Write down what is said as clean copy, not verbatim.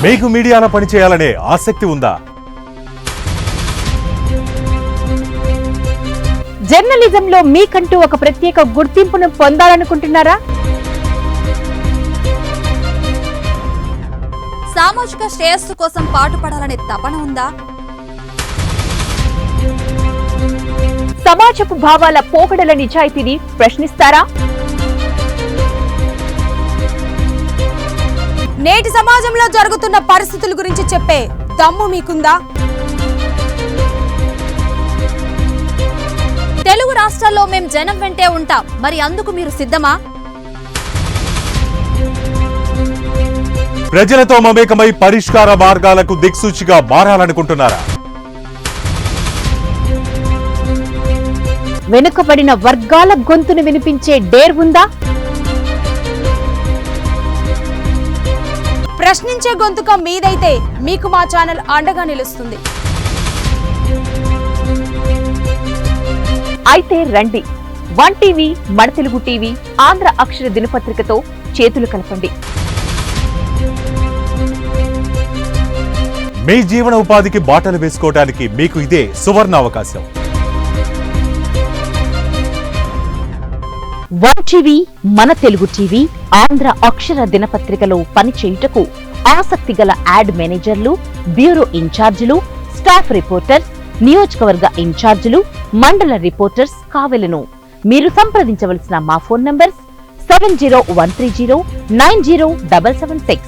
మీకు మీడియాలో పనిచేయాలనే ఆసక్తి ఉందా? జర్నలిజంలో మీకంటూ ఒక ప్రత్యేక గుర్తింపును పొందాలనుకుంటున్నారా? సామాజిక శ్రేయస్సు కోసం పాటుపడాలనే తపన ఉందా? సమాజపు భావాల పోకడల నిజాయితీని ప్రశ్నిస్తారా? నేటి సమాజంలో జరుగుతున్న పరిస్థితుల గురించి చెప్పే దమ్ము మీకుందా? తెలుగు రాష్ట్రాల్లో మేం జనం వెంటే ఉంటాం, మరి అందుకు మీరు సిద్ధమా? ప్రజలతో మమేకమై పరిష్కార మార్గాలకు దిక్సూచిగా మారాలనుకుంటున్నారా? వెనుకబడిన వర్గాల గొంతును వినిపించే డేర్ ఉందా? ప్రశ్నించే గొంతుక మీదైతే మీకు మా ఛానల్ అండగా నిలుస్తుంది. అయితే రండి, వన్ టీవీ, మన తెలుగు టీవీ, ఆంధ్ర అక్షర దినపత్రికతో చేతులు కలపండి. మీ జీవన ఉపాధికి బాటలు వేసుకోవడానికి మీకు ఇదే సువర్ణ అవకాశం. వన్ టీవీ, మన తెలుగు టీవీ, ఆంధ్ర అక్షర దినపత్రికలో పనిచేయుటకు ఆసక్తి గల యాడ్ మేనేజర్లు, బ్యూరో ఇన్ఛార్జీలు, స్టాఫ్ రిపోర్టర్స్, నియోజకవర్గ ఇన్ఛార్జీలు, మండల రిపోర్టర్స్ కావెలను. మీరు సంప్రదించవలసిన మా ఫోన్ నంబర్స్ 7013090776